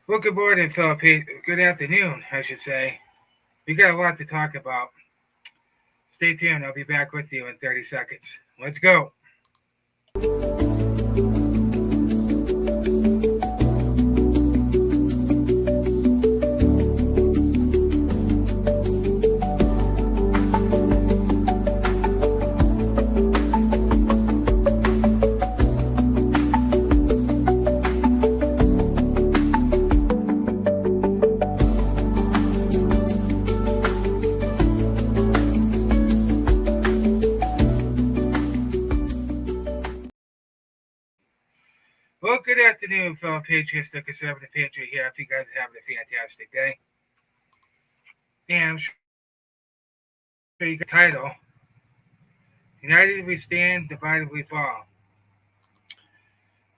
Well, good morning, Philippine. Good afternoon, I should say. We got a lot to talk about. Stay tuned. I'll be back with you in 30 seconds. Let's go. Well, good afternoon, fellow patriots, the conservative patriot here. I hope you guys are having a fantastic day. And I'm sure you got the title United We Stand, Divided We Fall.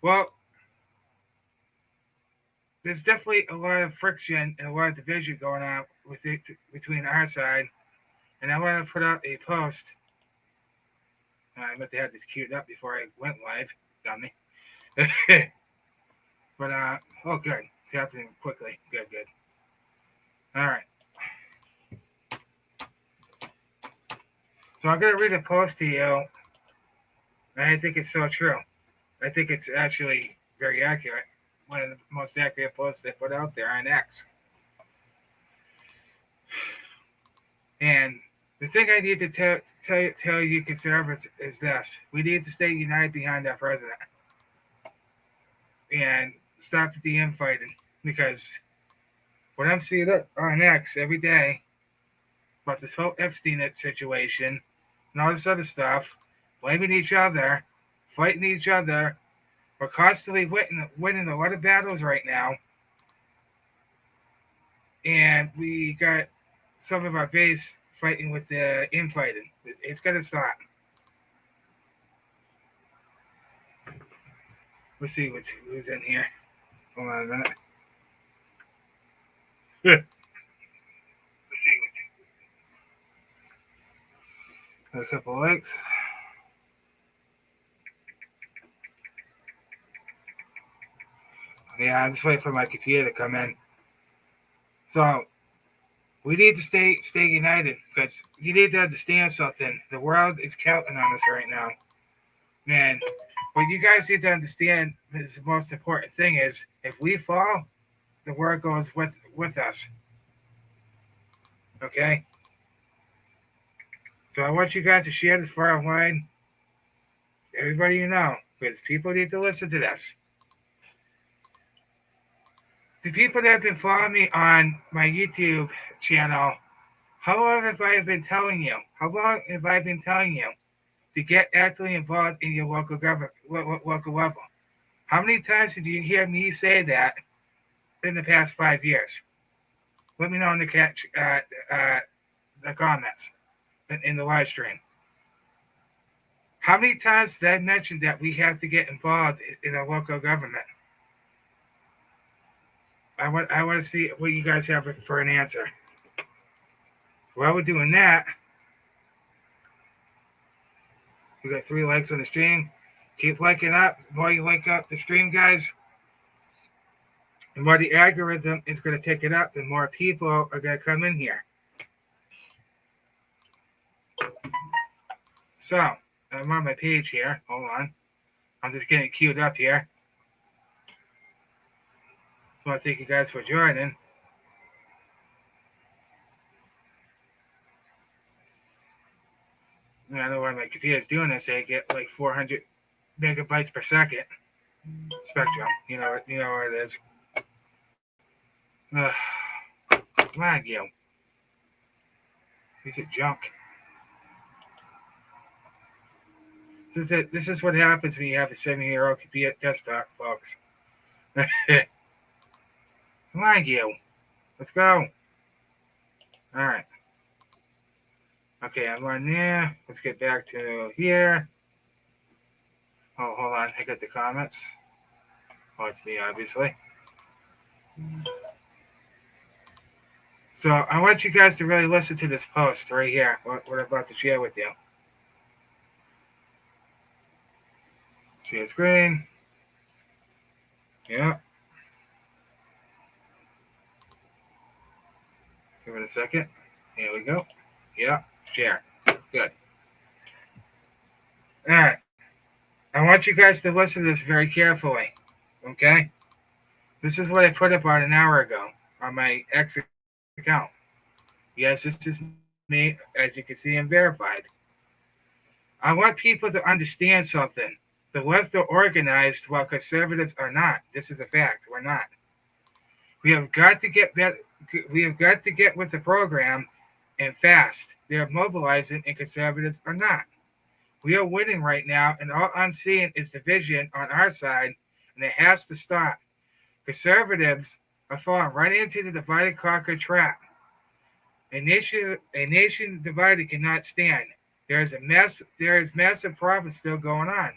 Well, there's definitely a lot of friction and a lot of division going on with it between our side. And I want to put out a post. I meant to have this queued up before I went live. Dummy. But oh, good. It's happening quickly. Good, good. All right. So I'm gonna read a post to you, and I think it's so true. I think it's actually very accurate. One of the most accurate posts they put out there on X. And the thing I need to tell you conservatives is this: we need to stay united behind our president and stop the infighting, because what I'm seeing on X every day about this whole Epstein situation and all this other stuff, blaming each other, fighting each other. We're constantly winning a lot of battles right now, and we got some of our base fighting with the infighting. It's got to stop. Let's see who's in here. Hold on a minute. Let's see. A couple likes. Yeah, I'm just waiting for my computer to come in. So we need to stay united, because you need to understand something. The world is counting on us right now. Man, what you guys need to understand is the most important thing is if we fall, the world goes with us. Okay? So I want you guys to share this far and wide. Everybody you know, because people need to listen to this. The people that have been following me on my YouTube channel, how long have I been telling you? How long have I been telling you to get actively involved in your local government, local level? How many times did you hear me say that in the past 5 years? Let me know in the comments in the live stream. How many times did I mention that we have to get involved in our local government? I want to see what you guys have for an answer. While we're doing that, we got 3 likes on the stream. Keep liking up. The more you like up the stream, guys, the more the algorithm is going to pick it up, the more people are going to come in here. So, I'm on my page here. Hold on. I'm just getting queued up here. So I want to thank you guys for joining. I don't know why my computer's doing this. I get like 400 megabytes per second spectrum. You know what it is. Come on, you. Piece of junk. This is what happens when you have a 7-year-old computer desktop, folks. Come on, you. Let's go. All right. Okay, I'm on there. Let's get back to here. Oh, hold on. I got the comments. Oh, it's me, obviously. So I want you guys to really listen to this post right here, what I'm about to share with you. Share screen. Yeah. a second. Here we go. Yeah, share. Good. All right. I want you guys to listen to this very carefully. Okay? This is what I put about an hour ago on my X account. Yes, this is me. As you can see, I'm verified. I want people to understand something. The left are organized while conservatives are not. This is a fact. We're not. We have got to get better. We have got to get with the program and fast. They're mobilizing and conservatives are not. We are winning right now, and all I'm seeing is division on our side, and it has to stop. Conservatives are falling right into the divide and conquer trap. A nation divided cannot stand. There is massive problems still going on.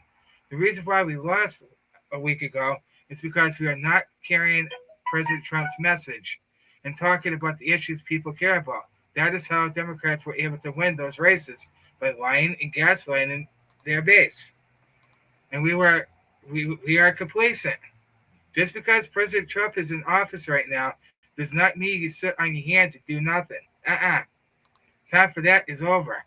The reason why we lost a week ago is because we are not carrying President Trump's message and talking about the issues people care about. That is how Democrats were able to win those races, by lying and gaslighting their base. And we are complacent. Just because President Trump is in office right now does not mean you sit on your hands and do nothing. Time for that is over.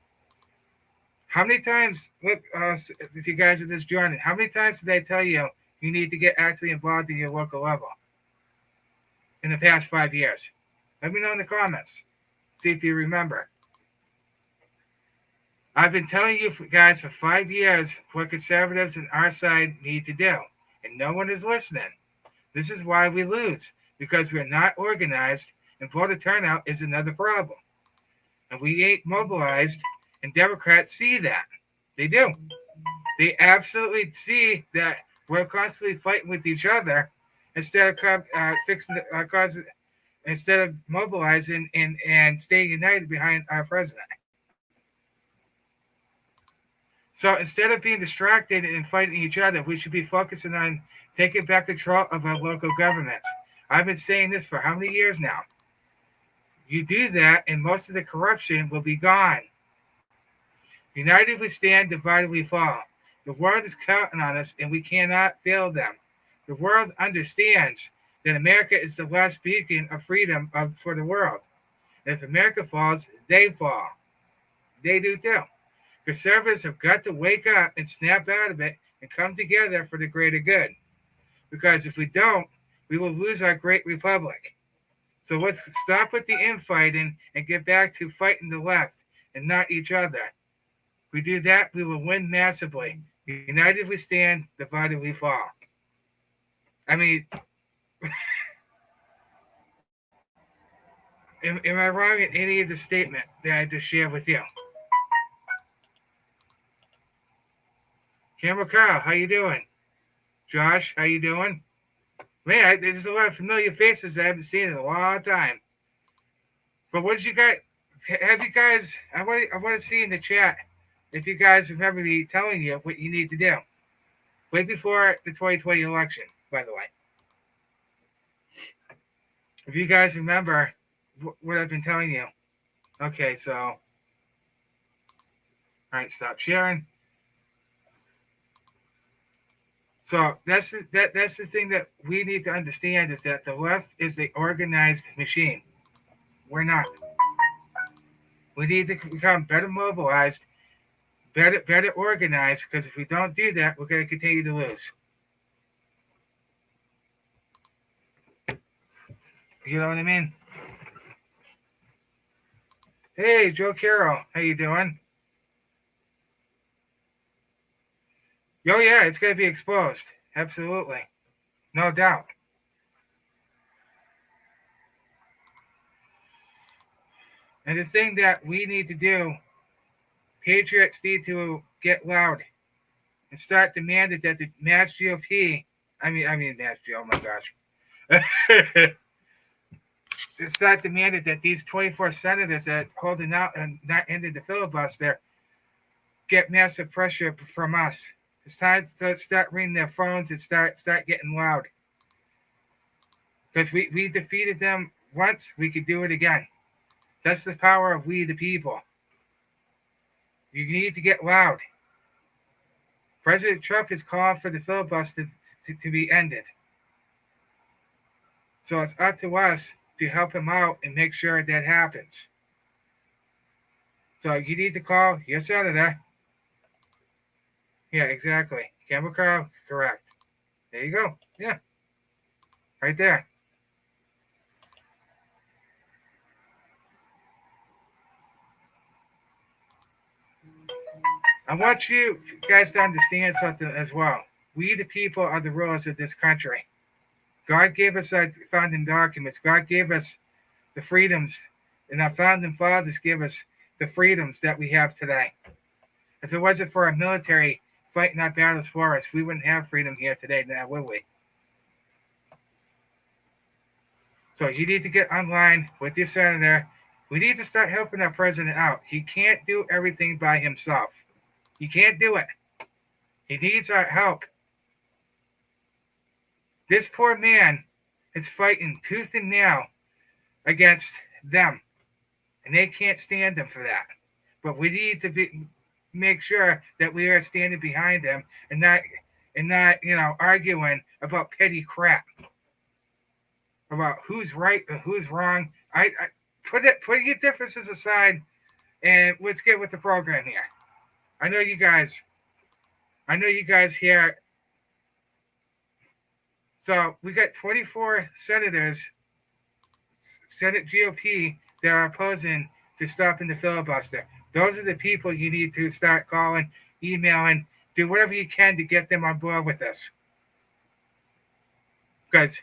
How many times, look, if you guys are just joining, how many times did I tell you you need to get actively involved in your local level in the past 5 years? Let me know in the comments. See if you remember. I've been telling you guys for 5 years what conservatives and our side need to do, and no one is listening. This is why we lose, because we're not organized, and voter turnout is another problem. And we ain't mobilized, and Democrats see that. They do. They absolutely see that we're constantly fighting with each other instead of fixing the cause, instead of mobilizing and staying united behind our president. So instead of being distracted and fighting each other, we should be focusing on taking back control of our local governments. I've been saying this for how many years now? You do that, and most of the corruption will be gone. United we stand, divided we fall. The world is counting on us, and we cannot fail them. The world understands that America is the last beacon of freedom for the world. And if America falls, they fall. They do too. Conservatives have got to wake up and snap out of it and come together for the greater good. Because if we don't, we will lose our great republic. So let's stop with the infighting and get back to fighting the left and not each other. If we do that, we will win massively. United we stand, divided we fall. I mean, am I wrong in any of the statement that I just shared with you? Camera Carl, how you doing? Josh, how you doing? Man, there's a lot of familiar faces I haven't seen in a long time. But what did you guys? Have you guys? I want to see in the chat if you guys remember me telling you what you need to do. Way before the 2020 election, by the way. If you guys remember what I've been telling you. Okay, so all right, stop sharing. So that's the thing that we need to understand, is that the left is the organized machine. We're not. We need to become better mobilized, better organized, because if we don't do that, we're going to continue to lose. You know what I mean? Hey, Joe Carroll, how you doing? Oh yeah, it's going to be exposed. Absolutely. No doubt. And the thing that we need to do, patriots need to get loud and start demanding that the mass GOP, mass GOP, oh my gosh. Start demanding that these 24 senators that are holding out and not ending the filibuster get massive pressure from us. It's time to start ringing their phones and start getting loud. Because we defeated them once, we could do it again. That's the power of we the people. You need to get loud. President Trump is calling for the filibuster to be ended. So it's up to us to help him out and make sure that happens. So you need to call your senator. Yeah, exactly. Campbell Carl, correct. There you go. Yeah, right there. I want you guys to understand something as well. We, the people, are the rulers of this country. God gave us our founding documents. God gave us the freedoms, and our founding fathers gave us the freedoms that we have today. If it wasn't for our military fighting our battles for us, we wouldn't have freedom here today, now would we? So you need to get online with your senator. We need to start helping our president out. He can't do everything by himself. He can't do it. He needs our help. This poor man is fighting tooth and nail against them, and they can't stand him for that. But we need to make sure that we are standing behind him and not arguing about petty crap about who's right and who's wrong. I put your differences aside and let's get with the program here. I know you guys here. So we got 24 senators, Senate GOP, that are opposing to stopping the filibuster. Those are the people you need to start calling, emailing, do whatever you can to get them on board with this. Because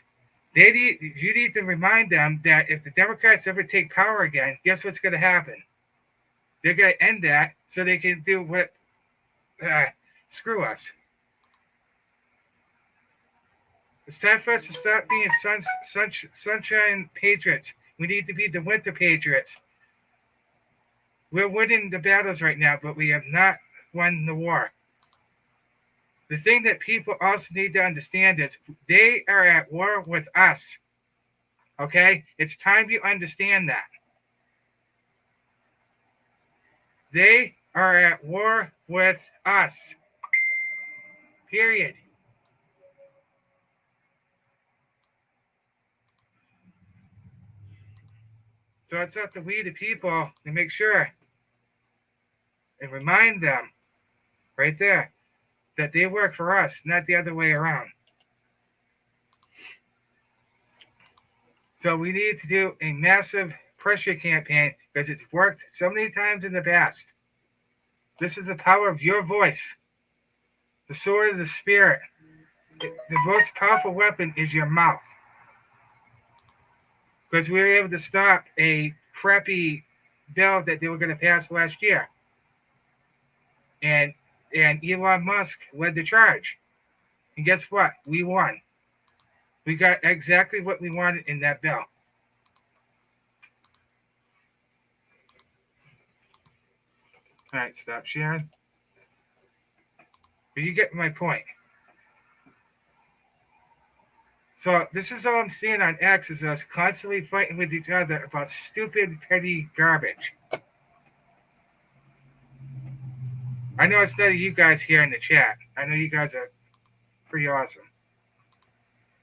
you need to remind them that if the Democrats ever take power again, guess what's going to happen? They're going to end that so they can do what screw us. It's time for us to stop being sunshine patriots. We need to be the winter patriots. We're winning the battles right now, but we have not won the war. The thing that people also need to understand is they are at war with us. Okay? It's time you understand that. They are at war with us. Period. So it's up to we, the people, to make sure and remind them right there that they work for us, not the other way around. So we need to do a massive pressure campaign because it's worked so many times in the past. This is the power of your voice, the sword of the spirit. The most powerful weapon is your mouth. Because we were able to stop a crappy bill that they were going to pass last year. And Elon Musk led the charge. And guess what? We won. We got exactly what we wanted in that bill. All right, stop sharing. But you get my point. So this is all I'm seeing on X is us constantly fighting with each other about stupid, petty garbage. I know it's none of you guys here in the chat. I know you guys are pretty awesome.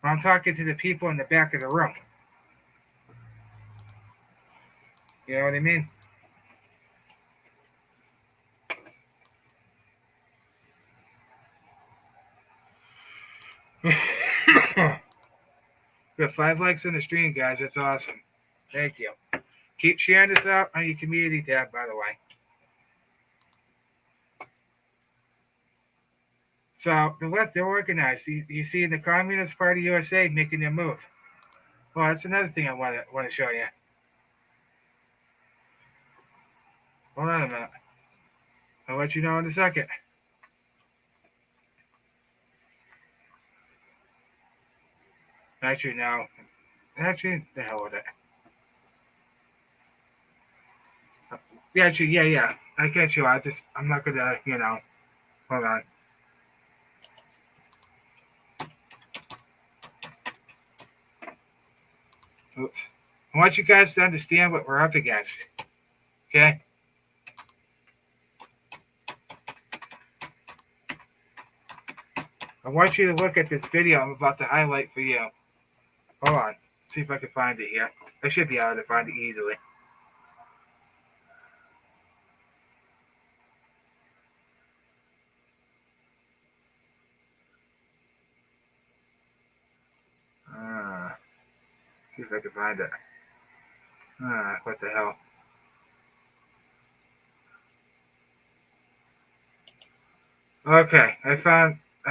I'm talking to the people in the back of the room. You know what I mean? We have 5 likes on the stream, guys. That's awesome. Thank you. Keep sharing this out on your community tab, by the way. So the left, they're organized. You see the Communist Party USA making their move. Well, that's another thing I want to show you. Hold on a minute. I'll let you know in a second. Actually, no. Actually, the hell with it. Actually, yeah. I get you. I'm not gonna, hold on. Oops. I want you guys to understand what we're up against. Okay? I want you to look at this video I'm about to highlight for you. Hold on. See if I can find it here. I should be able to find it easily. See if I can find it. What the hell? Okay, I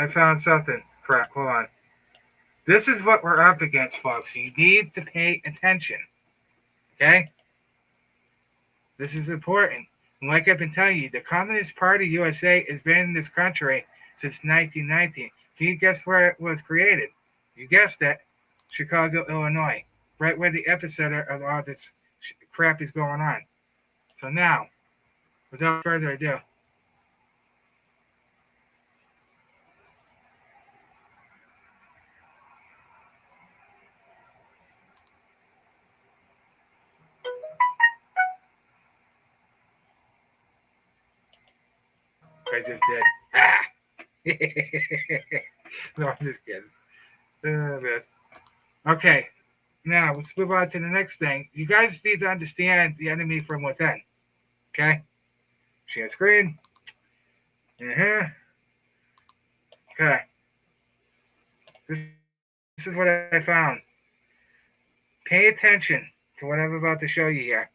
found something. Crap, hold on. This is what we're up against, folks. You need to pay attention. Okay? This is important. And like I've been telling you, the Communist Party USA has been in this country since 1919. Can you guess where it was created? You guessed it. Chicago, Illinois. Right where the epicenter of all this crap is going on. So now, without further ado, I just did. No, I'm just kidding. Man. Okay, now let's move on to the next thing. You guys need to understand the enemy from within. Okay? Share screen. Okay. This is what I found. Pay attention to what I'm about to show you here.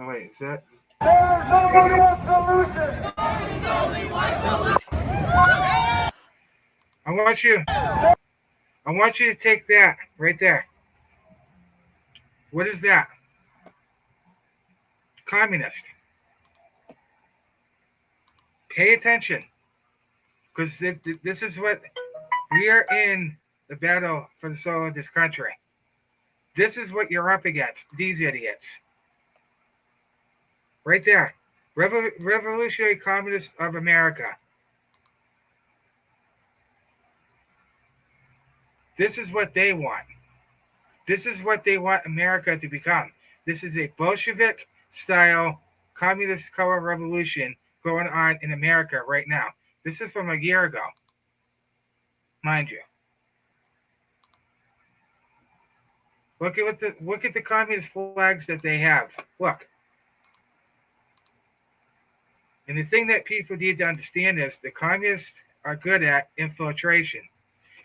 Oh wait, is that? There's only one solution. There's only one solution. I want you to take that right there. What is that? Communist. Pay attention, because this is what we are in the battle for the soul of this country. This is what you're up against. These idiots. Right there. Revolutionary Communists of America. This is what they want. This is what they want America to become. This is a Bolshevik style communist color revolution going on in America right now. This is from a year ago, mind you. Look at the communist flags that they have. Look. And the thing that people need to understand is the communists are good at infiltration.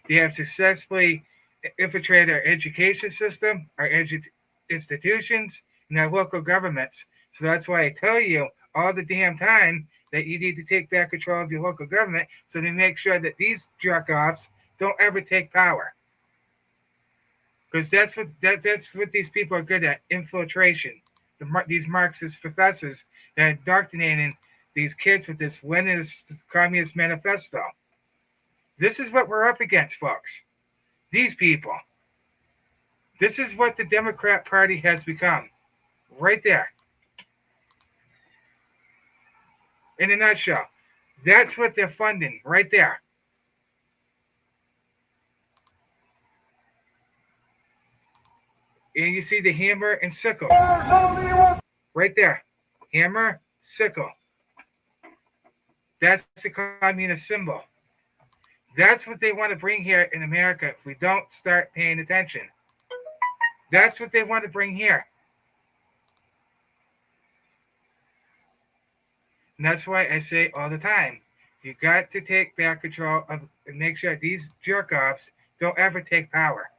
They have successfully infiltrated our education system, our institutions, and our local governments. So that's why I tell you all the damn time that you need to take back control of your local government so they make sure that these jerk-offs don't ever take power. Because that's what these people are good at, infiltration. These Marxist professors that are indoctrinating these kids with this Leninist Communist Manifesto. This is what we're up against, folks. These people. This is what the Democrat Party has become. Right there. In a nutshell. That's what they're funding. Right there. And you see the hammer and sickle. Right there. Hammer, sickle. That's the communist symbol. That's what they want to bring here in America if we don't start paying attention. That's what they want to bring here. And that's why I say all the time, you got to take back control of and make sure these jerk-offs don't ever take power.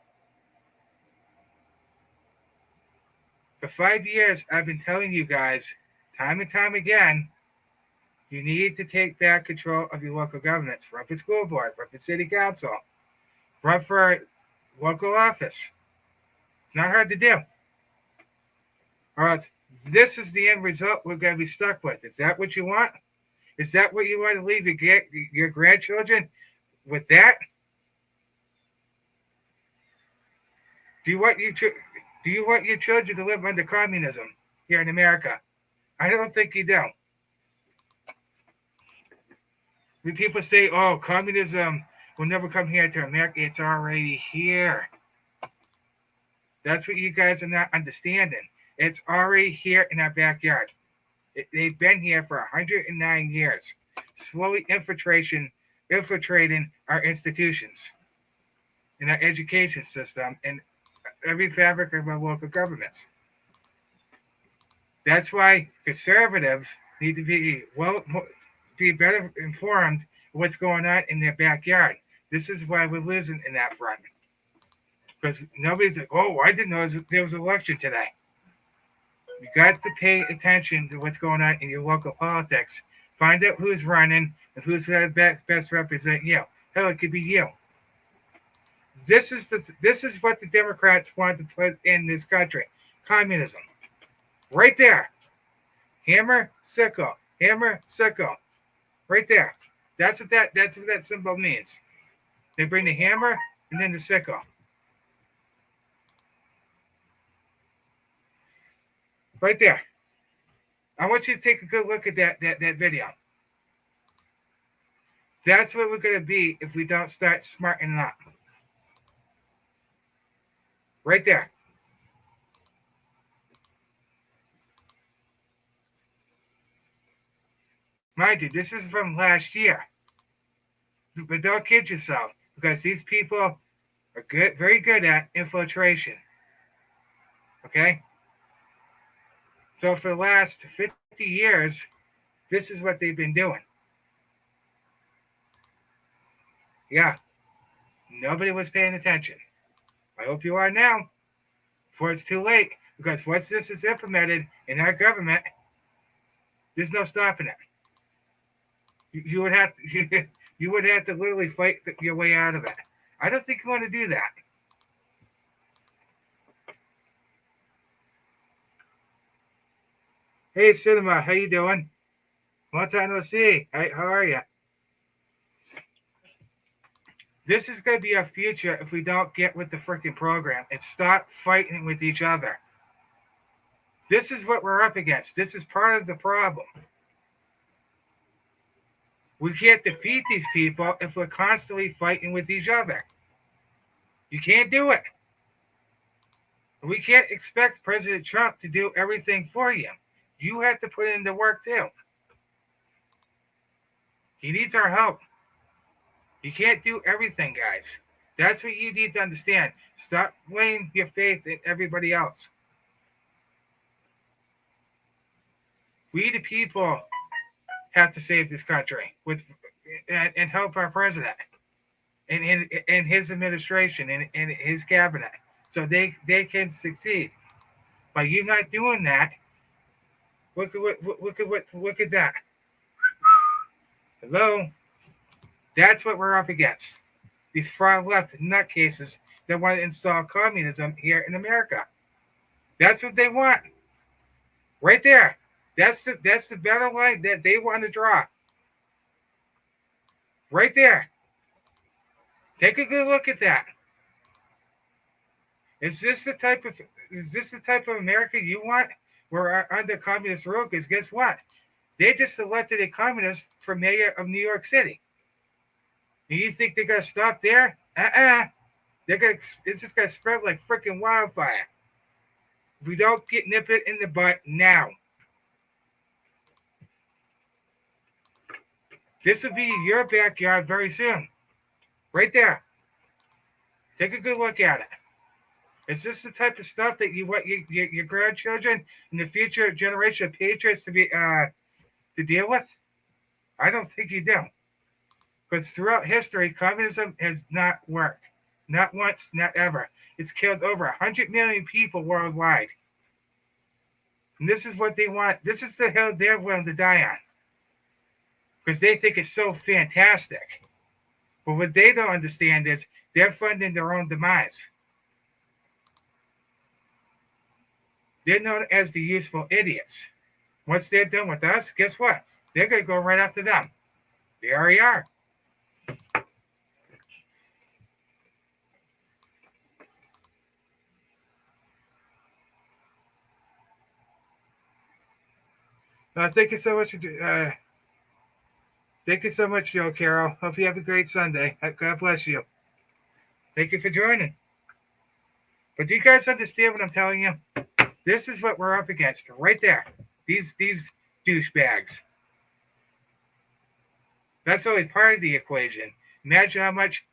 For 5 years, I've been telling you guys, time and time again, you need to take back control of your local governments. Run for school board, run for city council, run for local office. Not hard to do. Or else, this is the end result we're going to be stuck with. Is that what you want? Is that what you want to leave your grandchildren with that? Do you want your children to live under communism here in America? I don't think you do. When people say, oh, communism will never come here to America, it's already here. That's what you guys are not understanding. It's already here in our backyard. They've been here for 109 years, slowly infiltrating our institutions and our education system and every fabric of our local governments. That's why conservatives need to be better informed of what's going on in their backyard. This is why we're losing in that front. Because nobody's like, oh, I didn't know there was an election today. You got to pay attention to what's going on in your local politics. Find out who's running and who's going to best represent you. Hell, it could be you. This is what the Democrats want to put in this country. Communism. Right there. Hammer, sickle. Hammer, sickle. Right there. That's what that symbol means. They bring the hammer and then the sickle. Right there. I want you to take a good look at that video. That's what we're going to be if we don't start smartening up. Right there. Mind you, this is from last year. But don't kid yourself, because these people are very good at infiltration. Okay? So for the last 50 years, this is what they've been doing. Yeah. Nobody was paying attention. I hope you are now, before it's too late. Because once this is implemented in our government, there's no stopping it. You would have to, you would have to literally fight your way out of it. I don't think you want to do that. Hey, Cinema, how you doing? Long time no see. Hey, how are you? This is going to be our future if we don't get with the freaking program and stop fighting with each other. This is what we're up against. This is part of the problem. We can't defeat these people if we're constantly fighting with each other. You can't do it. We can't expect President Trump to do everything for you. You have to put in the work too. He needs our help. You can't do everything, guys. That's what you need to understand. Stop laying your faith in everybody else. We, the people, have to save this country and help our president and his administration and his cabinet so they can succeed. By you not doing that, look at that. Hello? That's what we're up against. These far left nutcases that want to install communism here in America. That's what they want. Right there. That's the battle line that they want to draw. Right there. Take a good look at that. Is this the type of America you want? We're under communist rule? Because guess what? They just elected a communist for mayor of New York City. And you think they're gonna stop there? It's just gonna spread like freaking wildfire. If we don't nip it in the butt now. This will be your backyard very soon. Right there. Take a good look at it. Is this the type of stuff that you want your grandchildren and the future generation of patriots to deal with? I don't think you do. Because throughout history, communism has not worked. Not once, not ever. It's killed over 100 million people worldwide. And this is what they want. This is the hill they're willing to die on. Because they think it's so fantastic. But what they don't understand is they're funding their own demise. They're known as the useful idiots. Once they're done with us, guess what? They're going to go right after them. They already are. Thank you so much. Thank you so much, Joe Carroll. Hope you have a great Sunday. God bless you. Thank you for joining. But do you guys understand what I'm telling you? This is what we're up against right there. These douchebags. That's only part of the equation. Imagine how much.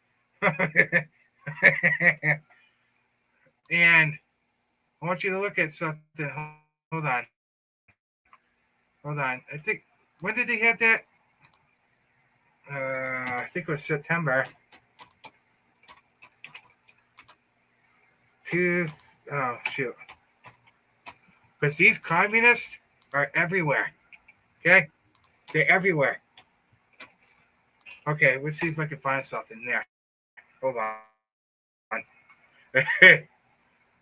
And I want you to look at something. Hold on. Hold on. I think, when did they have that? I think it was September. Oh, shoot. Because these communists are everywhere. Okay? They're everywhere. Okay, let's see if I can find something there. Hold on. I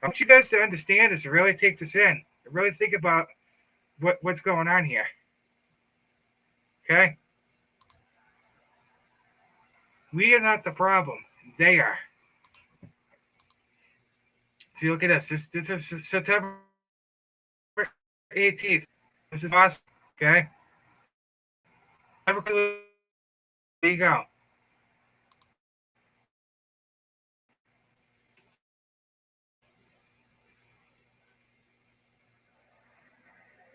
want you guys to understand this and really take this in. Really think about what's going on here. Okay? We are not the problem. They are. See, look at this. This is September 18th. This is awesome. Okay? There you go.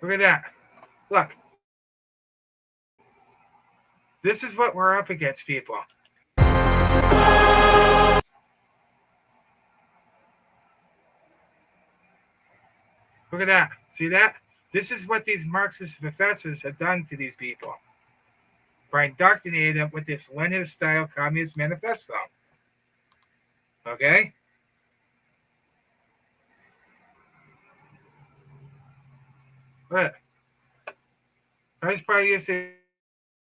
Look at that. Look. This is what we're up against, people. Look at that. See that? This is what these Marxist professors have done to these people by indoctrinating them with this Lenin-style Communist Manifesto. Okay? But Vice Party yesterday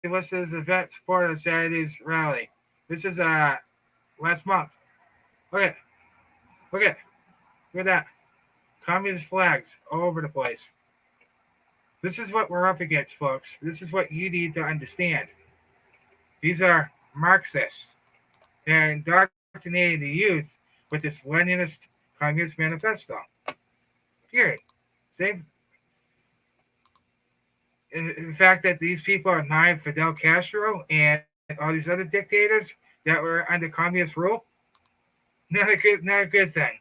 listed as event support of Saturday's rally. This is last month. Look at look at look at that. Communist flags all over the place. This is what we're up against, folks. This is what you need to understand. These are Marxists. They're indoctrinating the youth with this Leninist Communist Manifesto. Period. Same. In fact, that these people are behind Fidel Castro and all these other dictators that were under communist rule. Not a good thing.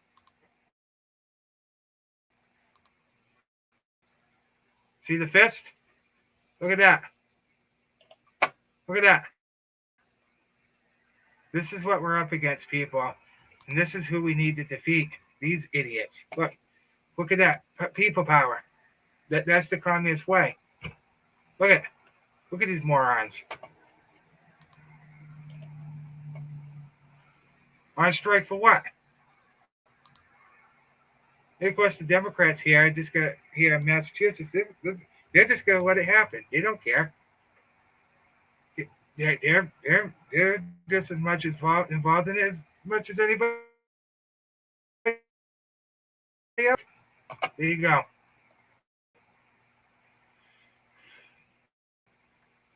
See the fist? Look at that. Look at that. This is what we're up against, people. And this is who we need to defeat. These idiots. Look at that. People power. That's the communist way. Look at these morons. On strike for what? And of course, the Democrats here in Massachusetts, they're just gonna let it happen. They don't care. They're just as much involved in it as much as anybody else. There you go.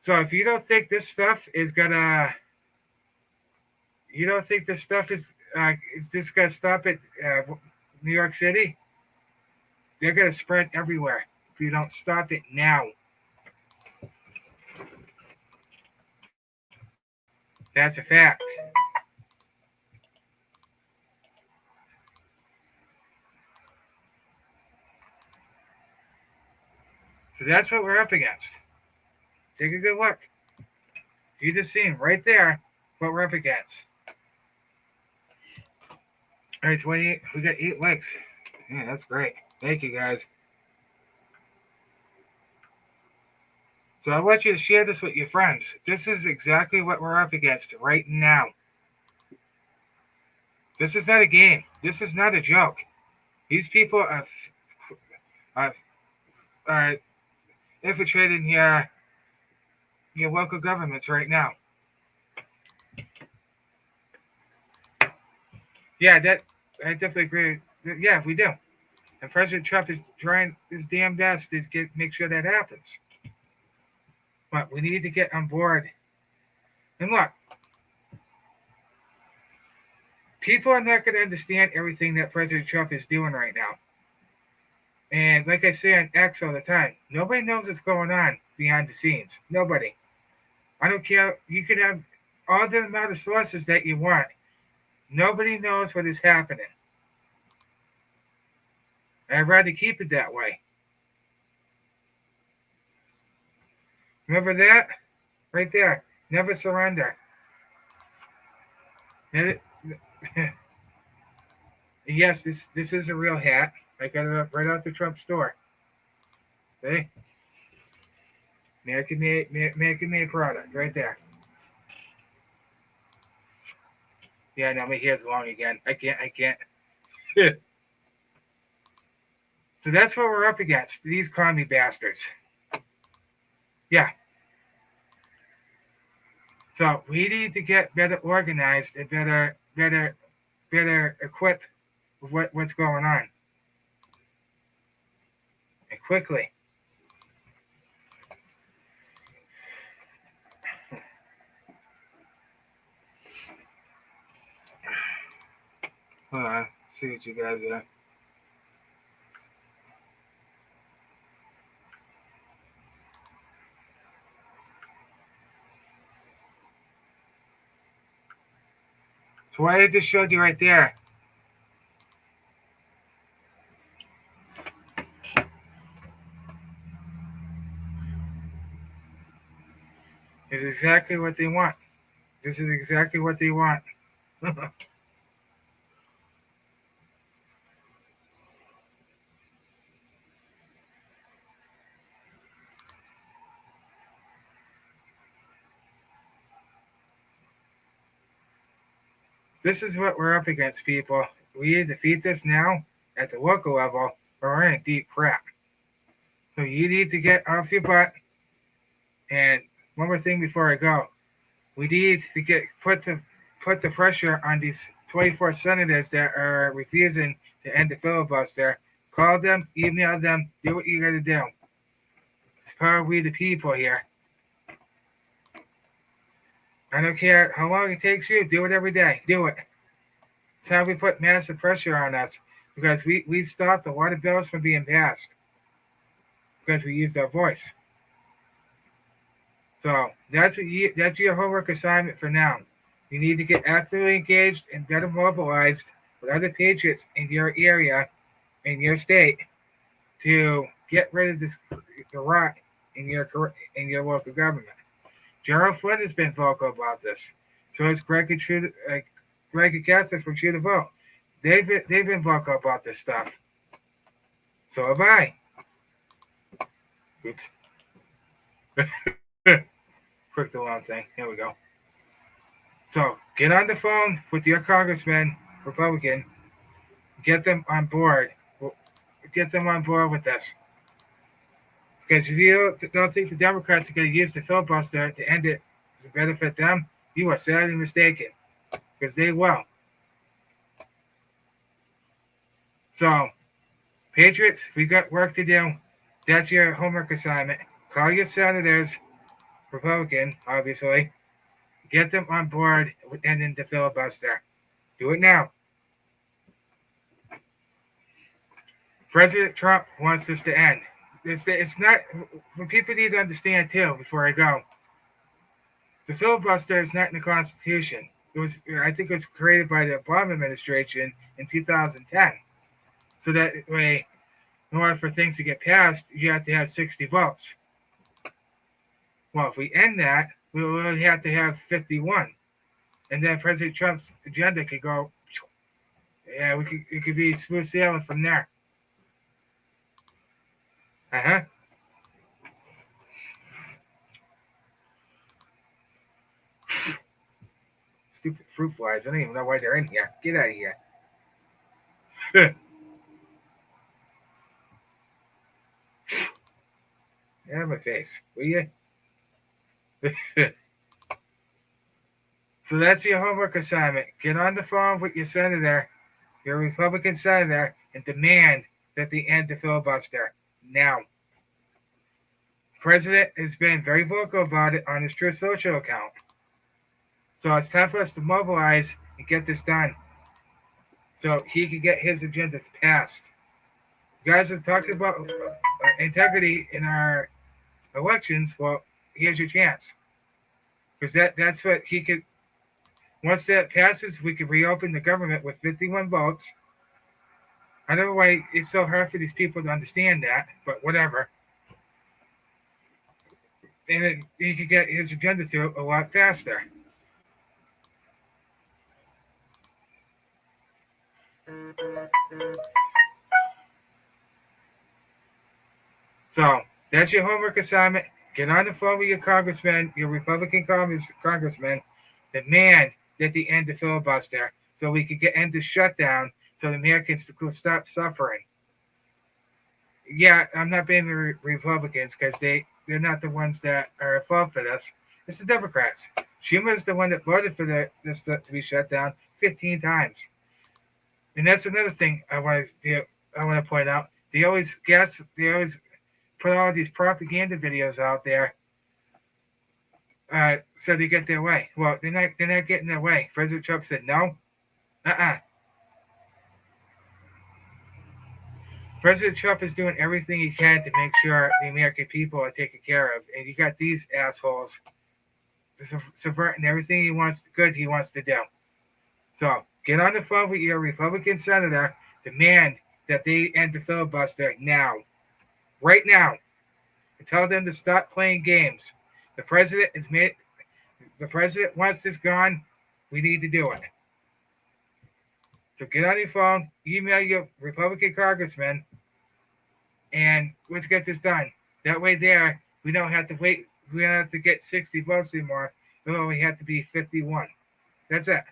So if you don't think this stuff is gonna, you don't think this stuff is just gonna stop at New York City, they're gonna spread everywhere if you don't stop it now. That's a fact. So that's what we're up against. Take a good look. You just seen right there what we're up against. All right, 28. We got 8 likes. Yeah, that's great. Thank you, guys. So I want you to share this with your friends. This is exactly what we're up against right now. This is not a game. This is not a joke. These people are infiltrating your local governments right now. Yeah, I definitely agree. Yeah, we do. And President Trump is trying his damn best to make sure that happens. But we need to get on board. And look, people are not going to understand everything that President Trump is doing right now. And like I say on X all the time, nobody knows what's going on behind the scenes. Nobody. I don't care. You could have all the amount of sources that you want. Nobody knows what is happening. I'd rather keep it that way. Remember that? Right there. Never surrender. Yes, this is a real hat. I got it right out the Trump store. See? American made product right there. Yeah, no, my hair's long again. I can't. So that's what we're up against. These commie bastards. Yeah. So we need to get better organized and better equipped with what's going on. And quickly. Hold on. See what you guys are. So what I just showed you right there is exactly what they want. This is exactly what they want. This is what we're up against, people. We need to defeat this now at the local level, or we're in deep crap. So you need to get off your butt. And one more thing before I go, we need to put the pressure on these 24 senators that are refusing to end the filibuster. Call them, email them, do what you got to do. It's probably the people here. I don't care how long it takes you. Do it every day. Do it. It's how we put massive pressure on us because we stopped a lot of bills from being passed because we used our voice. So that's your homework assignment for now. You need to get actively engaged and better mobilized with other patriots in your area, in your state, to get rid of the rot in your local government. Gerald Flynn has been vocal about this. So has Greg and Catherine from True to Vote. They've been vocal about this stuff. So have I. Oops. Click the wrong thing. Here we go. So get on the phone with your congressman, Republican. Get them on board. Get them on board with this. Because if you don't think the Democrats are going to use the filibuster to end it to benefit them, you are sadly mistaken. Because they will. So, Patriots, we got work to do. That's your homework assignment. Call your senators, Republican, obviously. Get them on board with ending the filibuster. Do it now. President Trump wants this to end. It's not. What people need to understand too, before I go, the filibuster is not in the Constitution. I think it was created by the Obama administration in 2010. So that way, in order for things to get passed, you have to have 60 votes. Well, if we end that, we will only have to have 51. And then President Trump's agenda could go, yeah, it could be smooth sailing from there. Uh-huh. Stupid fruit flies. I don't even know why they're in here. Get out of here. Get out of my face, will you? So that's your homework assignment. Get on the phone with your senator, your Republican senator, and demand that they end the filibuster now. The president has been very vocal about it on his Truth Social account. So it's time for us to mobilize and get this done so he can get his agenda passed. You guys are talking about integrity in our elections. Well, here's your chance. Because that's what he could. Once that passes, we could reopen the government with 51 votes. I don't know why it's so hard for these people to understand that, but whatever. and he could get his agenda through a lot faster. So that's your homework assignment. Get on the phone with your congressman, your Republican congressman, demand that they end the filibuster so we can get end the shutdown so the Americans could stop suffering. Yeah, I'm not blaming Republicans because they're not the ones that are at fault for this. It's the Democrats. Schumer's the one that voted for this to be shut down 15 times. And that's another thing I want to point out. They always put all these propaganda videos out there so they get their way. Well, they're not getting their way. President Trump said no. Uh-uh. President Trump is doing everything he can to make sure the American people are taken care of. And you got these assholes subverting everything he wants to do. So get on the phone with your Republican senator, demand that they end the filibuster now. Right now. And tell them to stop playing games. The president wants this gone. We need to do it. So get on your phone, email your Republican congressman, and let's get this done. That way we don't have to wait. We don't have to get 60 votes anymore. We only have to be 51. That's it.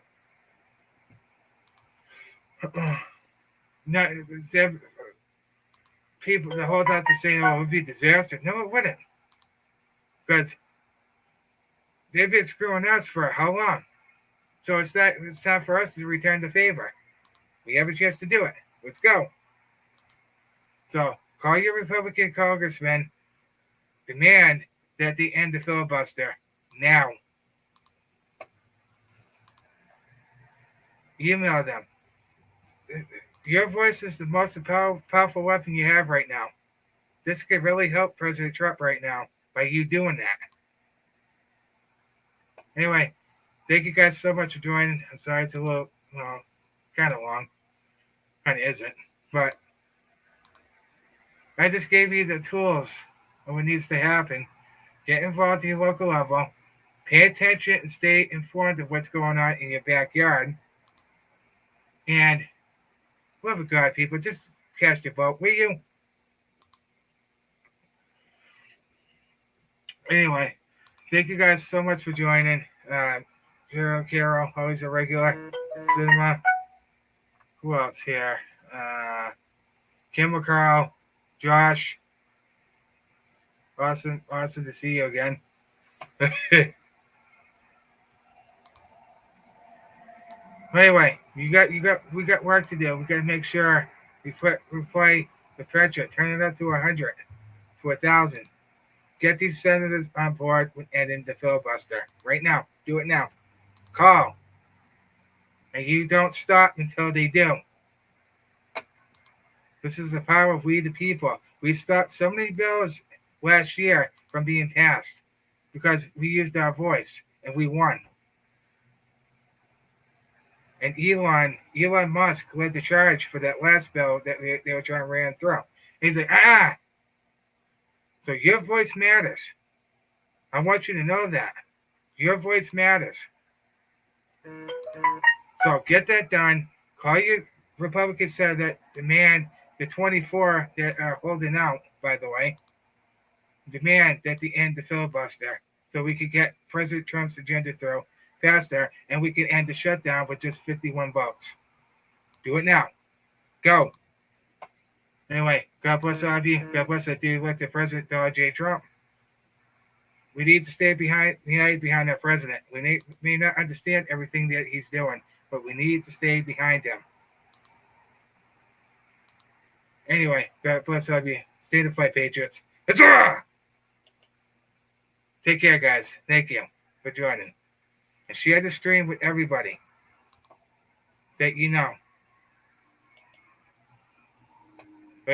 No, people, the whole time to say, oh, it would be a disaster. No, it wouldn't. Because they've been screwing us for how long? So it's time for us to return the favor. We have a chance to do it. Let's go. So call your Republican congressman, demand that they end the filibuster now. Email them. Your voice is the most powerful weapon you have right now. This could really help President Trump right now by you doing that. Anyway, thank you guys so much for joining. I'm sorry it's a little, kind of long. Kind of isn't. But I just gave you the tools of what needs to happen. Get involved in your local level. Pay attention and stay informed of what's going on in your backyard. And love of God, people, just cast your vote, will you? Anyway, thank you guys so much for joining. Carol, always a regular. Cinema. Who else here? Kim McCarl, Josh. Awesome to see you again. Anyway, we got work to do. We got to make sure we play the pressure, turn it up to 100, to 1,000. Get these senators on board with ending the filibuster right now. Do it now. Call, and you don't stop until they do. This is the power of we the people. We stopped so many bills last year from being passed because we used our voice and we won. And Elon Musk led the charge for that last bill that they were trying to ran through. He's like, So your voice matters. I want you to know that. Your voice matters. So get that done. Call your Republican senator, demand the 24 that are holding out, by the way, demand that they end the filibuster so we could get President Trump's agenda through faster and we can end the shutdown with just 51 votes. Do it now. Go. Anyway, God bless all of you. God bless that dude like the President Donald J. Trump. We need to stay united behind our president. We may not understand everything that he's doing, but we need to stay behind him. Anyway, God bless all of you. Stay in the fight, Patriots. Huzzah! Take care, guys. Thank you for joining. And share the stream with everybody that you know.